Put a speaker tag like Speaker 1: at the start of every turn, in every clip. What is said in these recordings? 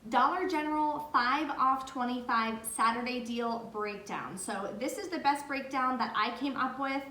Speaker 1: Dollar General 5 off 25 Saturday deal breakdown. So this is the best breakdown that I came up with.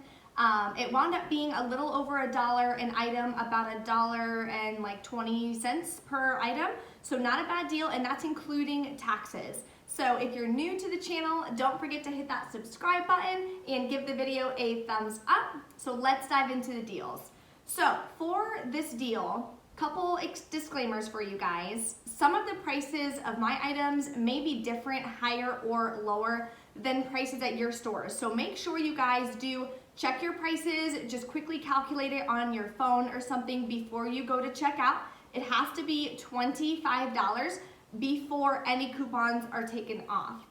Speaker 1: It wound up being a little over $1 an item, about $1.20 per item. So not a bad deal, and that's including taxes. So if you're new to the channel, don't forget to hit that subscribe button and give the video a thumbs up. So let's dive into the deals. So for this deal, couple disclaimers for you guys. Some of the prices of my items may be different, higher or lower than prices at your stores. So make sure you guys do check your prices, just quickly calculate it on your phone or something before you go to checkout. It has to be $25 before any coupons are taken off.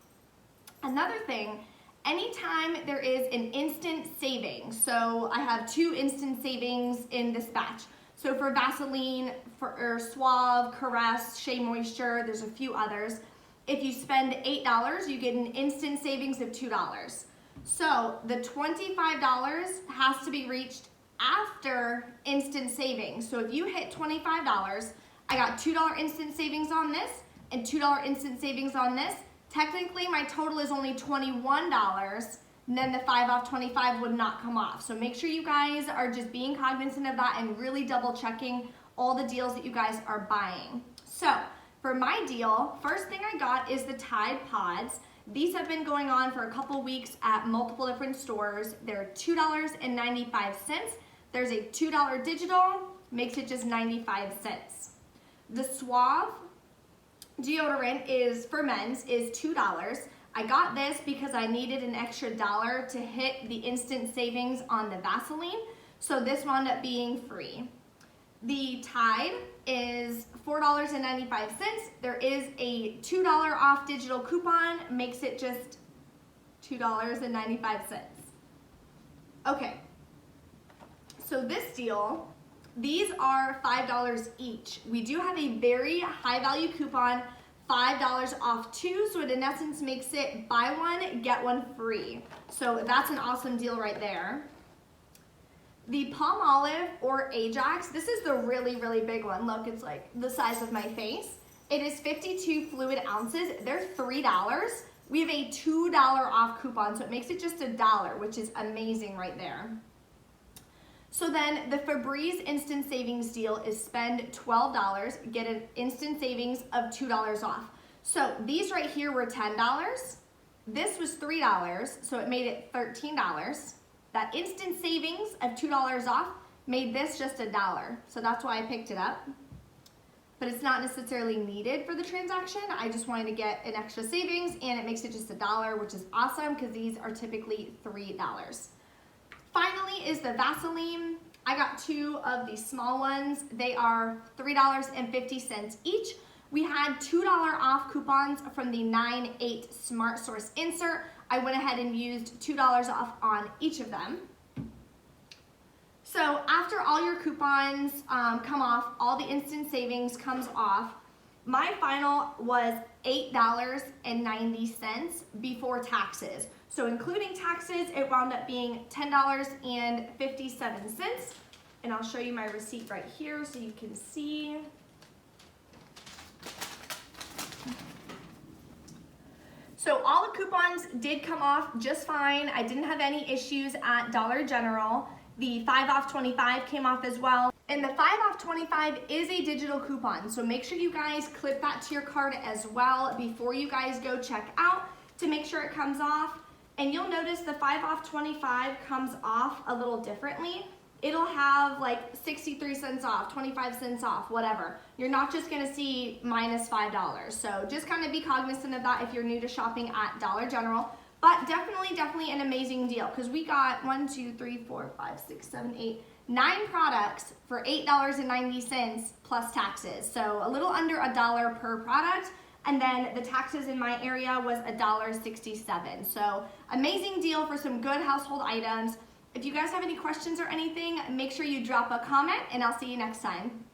Speaker 1: Another thing, anytime there is an instant savings, so I have 2 instant savings in this batch. So for Vaseline, for Suave, Caress, Shea Moisture, there's a few others. If you spend $8, you get an instant savings of $2. So the $25 has to be reached after instant savings. So if you hit $25, I got $2 instant savings on this and $2 instant savings on this. Technically, my total is only $21. And then the 5 off 25 would not come off. So make sure you guys are just being cognizant of that and really double checking all the deals that you guys are buying. So for my deal, first thing I got is the Tide Pods. These have been going on for a couple weeks at multiple different stores. They're $2.95. There's a $2 digital, makes it just 95 cents. The Suave deodorant is for men's is $2. I got this because I needed an extra $1 to hit the instant savings on the Vaseline, so this wound up being free. The Tide is $4.95. There is a $2 off digital coupon, makes it just $2.95. Okay, so this deal, these are $5 each. We do have a very high value coupon, $5 off 2, so it in essence makes it buy one, get one free. So that's an awesome deal right there. The Palmolive or Ajax, this is the really, really big one. Look, it's like the size of my face. It is 52 fluid ounces. They're $3. We have a $2 off coupon, so it makes it just $1, which is amazing right there. So then the Febreze instant savings deal is spend $12, get an instant savings of $2 off. So these right here were $10. This was $3, so it made it $13. That instant savings of $2 off made this just $1. So that's why I picked it up. But it's not necessarily needed for the transaction. I just wanted to get an extra savings and it makes it just $1, which is awesome because these are typically $3. Finally is the Vaseline. I got 2 of the small ones. They are $3.50 each. We had $2 off coupons from the 9/8 Smart Source insert. I went ahead and used $2 off on each of them. So after all your coupons come off, all the instant savings comes off, my final was $8.90 before taxes. So including taxes, it wound up being $10.57. And I'll show you my receipt right here so you can see. So all the coupons did come off just fine. I didn't have any issues at Dollar General. The 5 off 25 came off as well. And the 5 off 25 is a digital coupon. So make sure you guys clip that to your card as well before you guys go check out to make sure it comes off. And you'll notice the 5 off 25 comes off a little differently. It'll have like 63 cents off, 25 cents off, whatever. You're not just gonna see minus $5. So just kind of be cognizant of that if you're new to shopping at Dollar General. But definitely an amazing deal because we got 1, 2, 3, 4, 5, 6, 7, 8, 9 products for $8.90 plus taxes. So a little under $1 per product. And then the taxes in my area was $1.67. So amazing deal for some good household items. If you guys have any questions or anything, make sure you drop a comment and I'll see you next time.